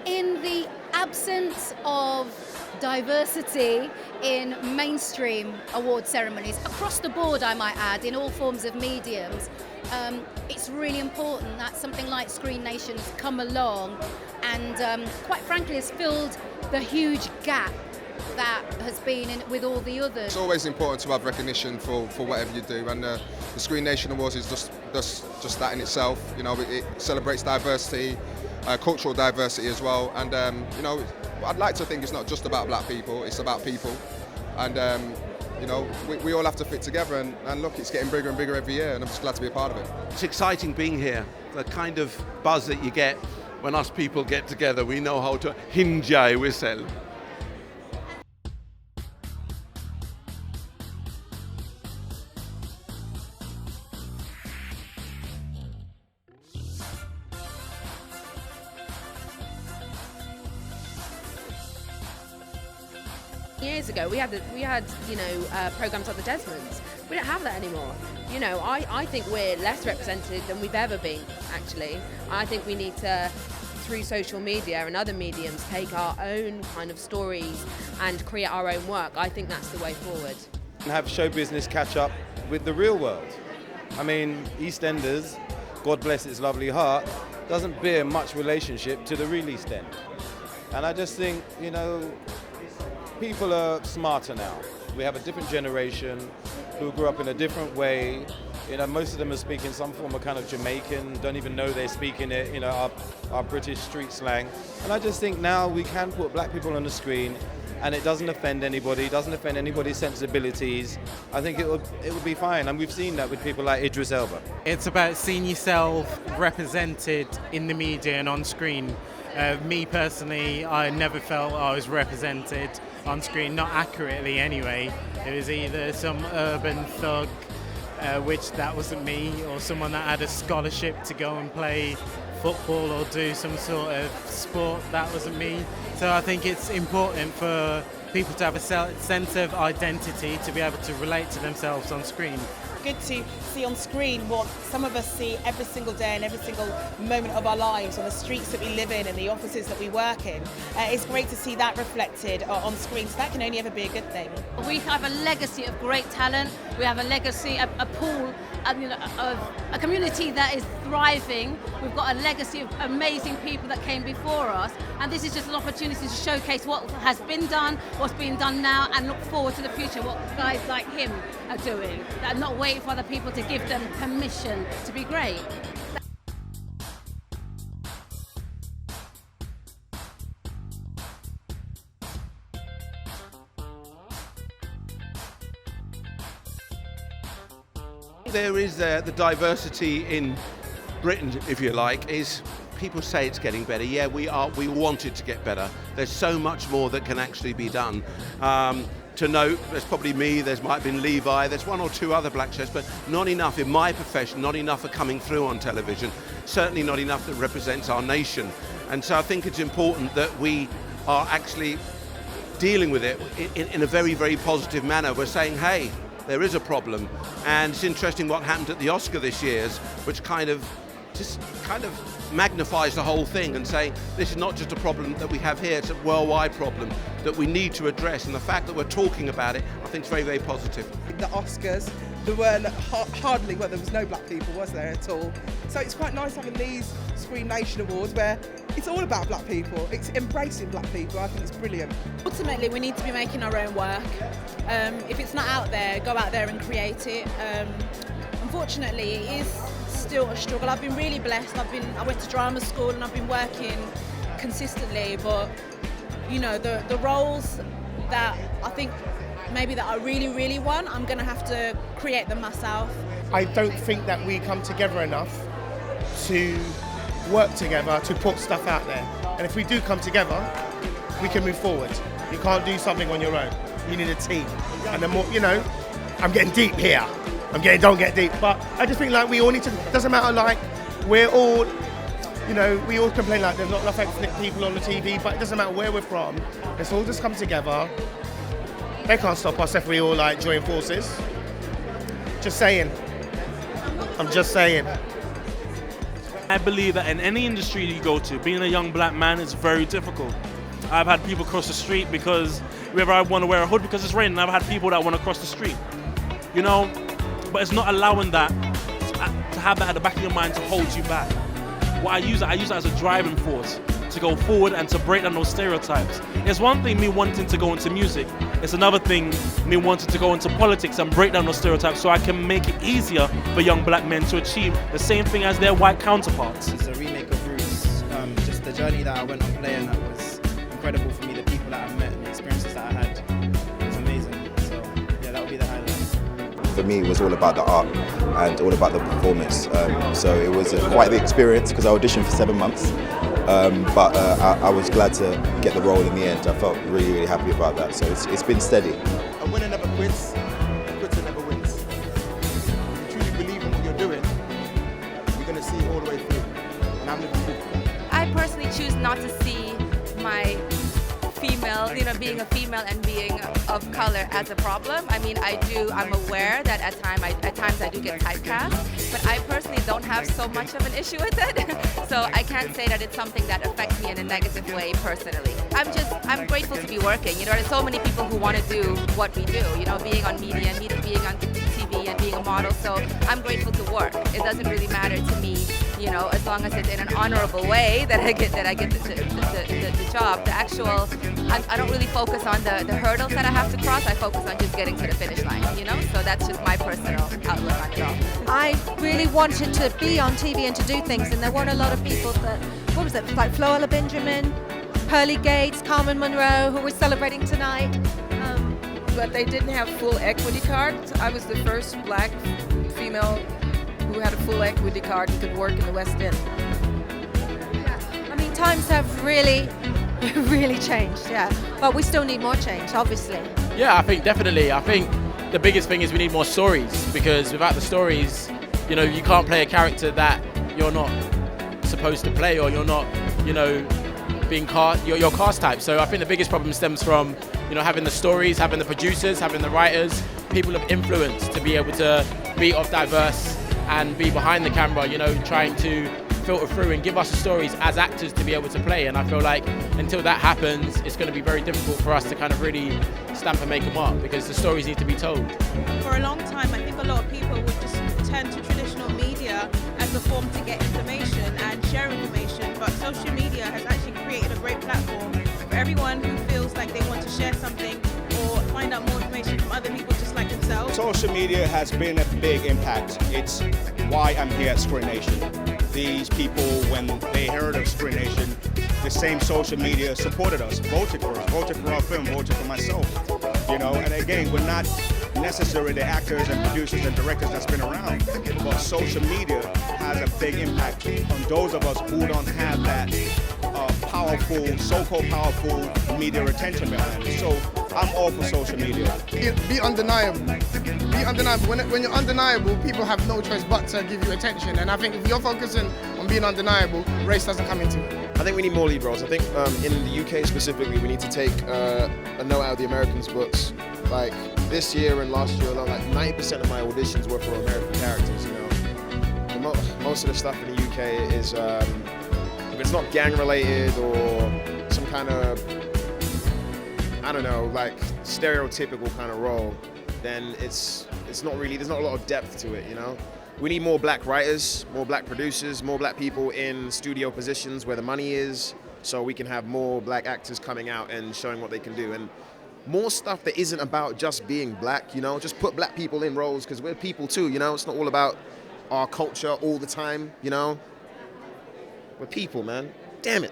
in the absence of diversity in mainstream award ceremonies, across the board I might add, in all forms of mediums, it's really important that something like Screen Nation's come along and quite frankly has filled the huge gap that has been in with all the others. It's always important to have recognition for whatever you do, and the Screen Nation Awards is just that in itself. You know, it celebrates diversity, cultural diversity as well, and you know, I'd like to think it's not just about black people, it's about people, and you know, we all have to fit together, and look, it's getting bigger and bigger every year, and I'm just glad to be a part of it. It's exciting being here, the kind of buzz that you get when us people get together. We know how to hinjai whistle. Years ago, we had programs like the Desmonds. We don't have that anymore. You know, I think we're less represented than we've ever been. Actually, I think we need to, through social media and other mediums, take our own kind of stories and create our own work. I think that's the way forward. And have show business catch up with the real world. I mean, EastEnders, God bless its lovely heart, doesn't bear much relationship to the real East End. And I just think, you know, people are smarter now. We have a different generation who grew up in a different way. You know, most of them are speaking some form of kind of Jamaican, don't even know they're speaking it, you know, our British street slang. And I just think now we can put black people on the screen and it doesn't offend anybody, doesn't offend anybody's sensibilities. I think it would be fine, and we've seen that with people like Idris Elba. It's about seeing yourself represented in the media and on screen. Me personally, I never felt I was represented on screen, not accurately anyway. It was either some urban thug, which that wasn't me, or someone that had a scholarship to go and play football or do some sort of sport, that wasn't me. So I think it's important for people to have a sense of identity, to be able to relate to themselves on screen. Good to see on screen what some of us see every single day and every single moment of our lives on the streets that we live in and the offices that we work in. It's great to see that reflected on screen, so that can only ever be a good thing. We have a legacy of great talent. We have a legacy, a pool of a community that is thriving. We've got a legacy of amazing people that came before us, and this is just an opportunity to showcase what has been done, what's being done now, and look forward to the future, what guys like him are doing. That are not waiting for other people to give them permission to be great. There is the diversity in Britain, if you like, is people say it's getting better. Yeah, we want it to get better. There's so much more that can actually be done. To note, there's probably me, there's might have been Levi, there's one or two other black chefs, but not enough in my profession, not enough are coming through on television, certainly not enough that represents our nation. And so I think it's important that we are actually dealing with it in a very, very positive manner. We're saying, hey, there is a problem. And it's interesting what happened at the Oscar this year, which kind of magnifies the whole thing and saying this is not just a problem that we have here, it's a worldwide problem that we need to address, and the fact that we're talking about it I think is very, very positive. The Oscars, there weren't hardly, well, there was no black people, was there, at all? So it's quite nice having these Screen Nation Awards where it's all about black people, it's embracing black people. I think it's brilliant. Ultimately, we need to be making our own work. If it's not out there, go out there and create it. Unfortunately, it is still a struggle. I've been really blessed. I went to drama school and I've been working consistently, but you know, the roles that I think maybe that I really, really want, I'm going to have to create them myself. I don't think that we come together enough to work together to put stuff out there. And if we do come together, we can move forward. You can't do something on your own. You need a team. And the more, you know, I'm getting deep here. Don't get deep. But I just think like we all need to, doesn't matter, like we're all, you know, we all complain like there's not enough ethnic people on the TV, but it doesn't matter where we're from. Let's all just come together. They can't stop us if we all like join forces. Just saying. I'm just saying. I believe that in any industry you go to, being a young black man is very difficult. I've had people cross the street because whether I want to wear a hood because it's raining. I've had people that want to cross the street, you know, but it's not allowing that to have that at the back of your mind to hold you back. What I use it as a driving force to go forward and to break down those stereotypes. It's one thing me wanting to go into music. It's another thing me wanting to go into politics and break down those stereotypes so I can make it easier for young black men to achieve the same thing as their white counterparts. It's a remake of Roots. Just the journey that I went on playing that was incredible for me. The people that I met and the experiences that I had was amazing. So yeah, that would be the highlight. For me, it was all about the art and all about the performance. So it was quite the experience because I auditioned for 7 months. But I was glad to get the role in the end. I felt really, really happy about that. So it's been steady. A winner never quits, a quitter never wins. If you truly believe in what you're doing, you're going to see it all the way through. And I'm looking forward to that. I personally choose not to see my female, being a female and being of color as a problem. I mean, I'm aware that at times I do get typecast, but I personally don't have so much of an issue with it. So I can't say that it's something that affects me in a negative way personally. I'm grateful to be working. There's so many people who want to do what we do, being on media, being on TV and being a model. So I'm grateful to work. It doesn't really matter to me, as long as it's in an honorable way that I get the job. The actual, I don't really focus on the hurdles that I have to cross. I focus on just getting to the finish line, So that's just my personal outlook on it all. I really wanted to be on TV and to do things, and there weren't a lot of people that, like Floella Benjamin, Pearly Gates, Carmen Monroe, who we're celebrating tonight. But they didn't have full equity cards. I was the first black female who had a full equity card and could work in the West End. I mean, times have really, really changed, yeah. But we still need more change, obviously. Yeah, I think definitely. I think the biggest thing is we need more stories, because without the stories, you can't play a character that you're not supposed to play, or you're not, being cast, your cast type. So I think the biggest problem stems from, having the stories, having the producers, having the writers, people of influence to be able to be of diverse and be behind the camera, trying to filter through and give us the stories as actors to be able to play. And I feel like until that happens, it's going to be very difficult for us to kind of really stamp and make a mark, because the stories need to be told. For a long time, I think a lot of people would just turn to traditional media as a form to get information and share information, but social media has actually created a great platform for everyone who feels like they want to share something or find out more information from other people just like themselves. Social media has been a big impact. It's why I'm here at Screen Nation. These people, when they heard of Screen Nation, the same social media supported us, voted for us, voted for our film, voted for myself. And again, we're not necessarily the actors and producers and directors that's been around, but social media has a big impact on those of us who don't have that powerful, so-called powerful media attention behind it. So I'm all for social media. Be undeniable. Be undeniable. When you're undeniable, people have no choice but to give you attention. And I think if you're focusing on being undeniable, race doesn't come into it. I think we need more lead roles. I think in the UK specifically, we need to take a note out of the Americans' books. Like this year and last year alone, like 90% of my auditions were for American characters. Most of the stuff in the UK is, if it's not gang related or some kind of, I don't know, like stereotypical kind of role, then it's not really, there's not a lot of depth to it, We need more black writers, more black producers, more black people in studio positions where the money is, so we can have more black actors coming out and showing what they can do. And more stuff that isn't about just being black, just put black people in roles, because we're people too, it's not all about our culture all the time, We're people, man. Damn it.